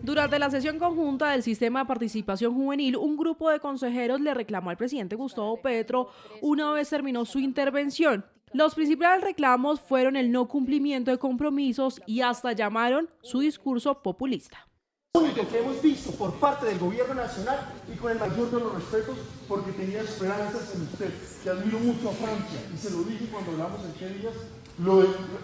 Durante la sesión conjunta del Sistema de Participación Juvenil, un grupo de consejeros le reclamó al presidente Gustavo Petro una vez terminó su intervención. Los principales reclamos fueron el no cumplimiento de compromisos y hasta llamaron su discurso populista. Lo único que hemos visto por parte del gobierno nacional y con el mayor de los respetos, porque tenía esperanzas en usted, que admiro mucho a Francia, y se lo dije cuando hablamos en qué días,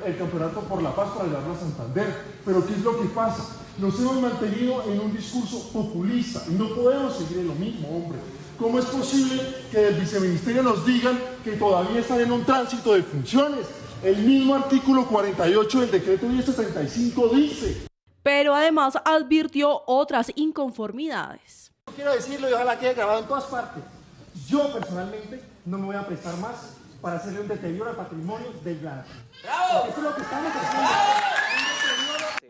el campeonato por la paz para llevarlo a Santander. Pero ¿qué es lo que pasa? Nos hemos mantenido en un discurso populista y no podemos seguir en lo mismo, hombre. ¿Cómo es posible que del viceministerio nos digan que todavía están en un tránsito de funciones? El mismo artículo 48 del decreto 1075 dice. Pero además advirtió otras inconformidades. Quiero decirlo y ojalá quede grabado en todas partes. Yo personalmente no me voy a prestar más para hacerle un deterioro al patrimonio del Gran. Eso es lo que estamos haciendo.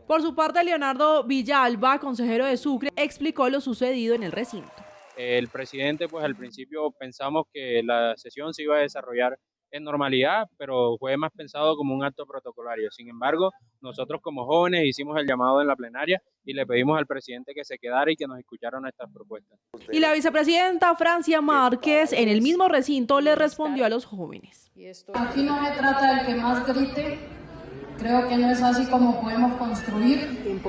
Por su parte, Leonardo Villalba, consejero de Sucre, explicó lo sucedido en el recinto. El presidente, pues al principio pensamos que la sesión se iba a desarrollar en normalidad, pero fue más pensado como un acto protocolario. Sin embargo, nosotros como jóvenes hicimos el llamado en la plenaria y le pedimos al presidente que se quedara y que nos escuchara nuestras propuestas. Y la vicepresidenta Francia Márquez en el mismo recinto le respondió a los jóvenes. Aquí no se trata del que más grite, creo que no es así como podemos construir.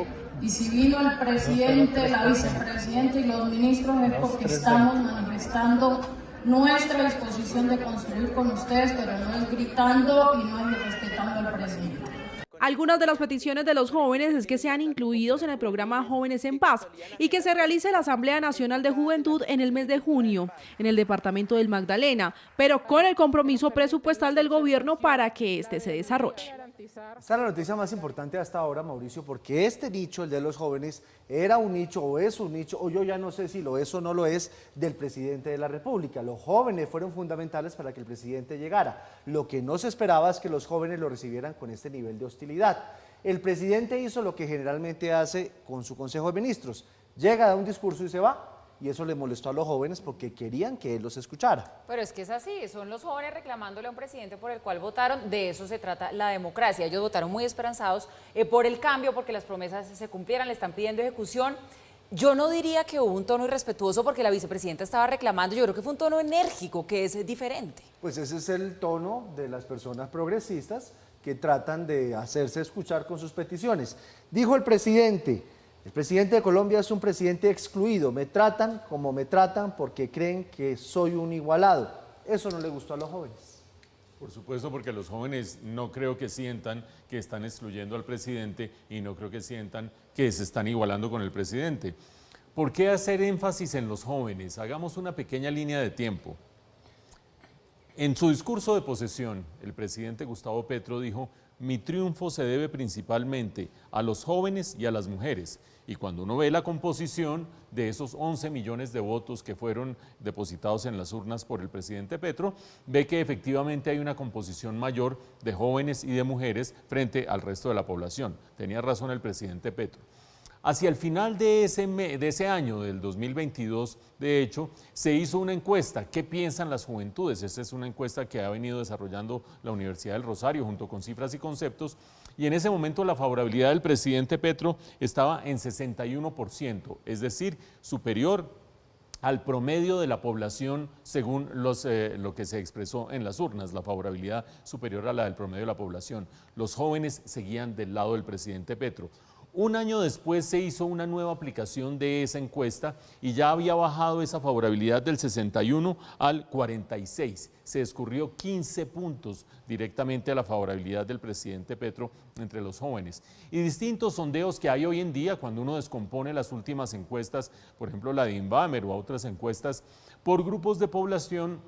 Y si vino el presidente, la vicepresidenta y los ministros es porque estamos manifestando nuestra disposición de construir con ustedes, pero no es gritando y no es respetando al presidente. Algunas de las peticiones de los jóvenes es que sean incluidos en el programa Jóvenes en Paz y que se realice la Asamblea Nacional de Juventud en el mes de junio en el departamento del Magdalena, pero con el compromiso presupuestal del gobierno para que este se desarrolle. Esta es la noticia más importante hasta ahora, Mauricio, porque este nicho, el de los jóvenes, era un nicho o es un nicho, o yo ya no sé si lo es o no lo es, del presidente de la República. Los jóvenes fueron fundamentales para que el presidente llegara. Lo que no se esperaba es que los jóvenes lo recibieran con este nivel de hostilidad. El presidente hizo lo que generalmente hace con su Consejo de Ministros. Llega, da un discurso y se va. Y eso le molestó a los jóvenes porque querían que él los escuchara. Pero es que es así, son los jóvenes reclamándole a un presidente por el cual votaron, de eso se trata la democracia. Ellos votaron muy esperanzados por el cambio, porque las promesas se cumplieran, le están pidiendo ejecución. Yo no diría que hubo un tono irrespetuoso porque la vicepresidenta estaba reclamando, yo creo que fue un tono enérgico, que es diferente. Pues ese es el tono de las personas progresistas que tratan de hacerse escuchar con sus peticiones. Dijo el presidente de Colombia es un presidente excluido, me tratan como me tratan porque creen que soy un igualado. Eso no le gustó a los jóvenes. Por supuesto, porque los jóvenes no creo que sientan que están excluyendo al presidente y no creo que sientan que se están igualando con el presidente. ¿Por qué hacer énfasis en los jóvenes? Hagamos una pequeña línea de tiempo. En su discurso de posesión, el presidente Gustavo Petro dijo: mi triunfo se debe principalmente a los jóvenes y a las mujeres. Y cuando uno ve la composición de esos 11 millones de votos que fueron depositados en las urnas por el presidente Petro, ve que efectivamente hay una composición mayor de jóvenes y de mujeres frente al resto de la población. Tenía razón el presidente Petro. Hacia el final de ese año, del 2022, de hecho, se hizo una encuesta. ¿Qué piensan las juventudes? Esta es una encuesta que ha venido desarrollando la Universidad del Rosario junto con Cifras y Conceptos. Y en ese momento la favorabilidad del presidente Petro estaba en 61%, es decir, superior al promedio de la población según lo que se expresó en las urnas, la favorabilidad superior a la del promedio de la población. Los jóvenes seguían del lado del presidente Petro. Un año después se hizo una nueva aplicación de esa encuesta y ya había bajado esa favorabilidad del 61 al 46. Se escurrió 15 puntos directamente a la favorabilidad del presidente Petro entre los jóvenes. Y distintos sondeos que hay hoy en día, cuando uno descompone las últimas encuestas, por ejemplo la de Inbamer o otras encuestas, por grupos de población,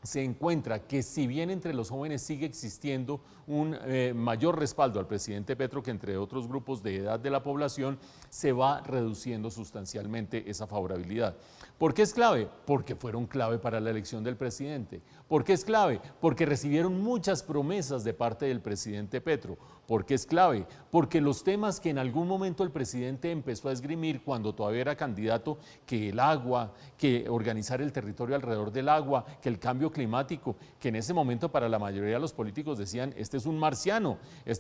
se encuentra que si bien entre los jóvenes sigue existiendo un mayor respaldo al presidente Petro que entre otros grupos de edad de la población, se va reduciendo sustancialmente esa favorabilidad. ¿Por qué es clave? Porque fueron clave para la elección del presidente. ¿Por qué es clave? Porque recibieron muchas promesas de parte del presidente Petro. ¿Por qué es clave? Porque los temas que en algún momento el presidente empezó a esgrimir cuando todavía era candidato, que el agua, que organizar el territorio alrededor del agua, que el cambio cambio climático, que en ese momento para la mayoría de los políticos decían, este es un marciano,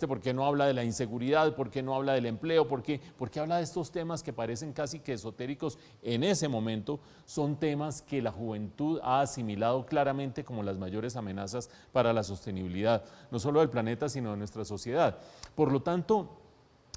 ¿por qué no habla de la inseguridad? ¿Por qué no habla del empleo? ¿Por qué habla de estos temas que parecen casi que esotéricos? En ese momento son temas que la juventud ha asimilado claramente como las mayores amenazas para la sostenibilidad, no solo del planeta, sino de nuestra sociedad. Por lo tanto,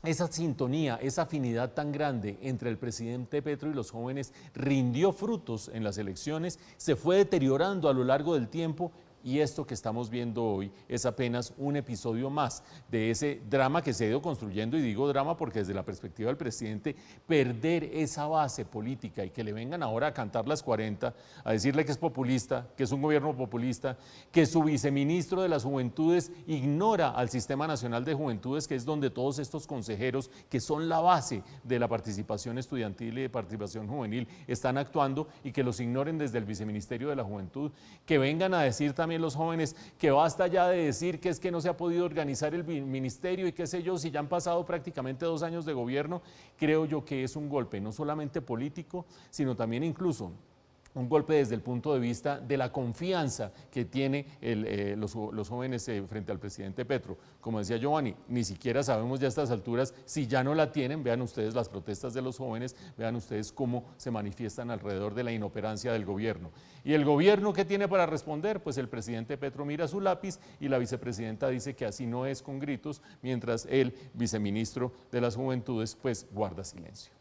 esa sintonía, esa afinidad tan grande entre el presidente Petro y los jóvenes rindió frutos en las elecciones, se fue deteriorando a lo largo del tiempo. Y esto que estamos viendo hoy es apenas un episodio más de ese drama que se ha ido construyendo, y digo drama porque desde la perspectiva del presidente, perder esa base política y que le vengan ahora a cantar las 40, a decirle que es populista, que es un gobierno populista, que su viceministro de las Juventudes ignora al Sistema Nacional de Juventudes, que es donde todos estos consejeros, que son la base de la participación estudiantil y de participación juvenil, están actuando, y que los ignoren desde el Viceministerio de la Juventud, que vengan a decir también los jóvenes que basta ya de decir que es que no se ha podido organizar el ministerio y qué sé yo, si ya han pasado prácticamente 2 años de gobierno. Creo yo que es un golpe no solamente político, sino también incluso un golpe desde el punto de vista de la confianza que tienen los jóvenes frente al presidente Petro. Como decía Giovanni, ni siquiera sabemos ya a estas alturas si ya no la tienen. Vean ustedes las protestas de los jóvenes, vean ustedes cómo se manifiestan alrededor de la inoperancia del gobierno. ¿Y el gobierno qué tiene para responder? Pues el presidente Petro mira su lápiz y la vicepresidenta dice que así no es, con gritos, mientras el viceministro de las Juventudes pues guarda silencio.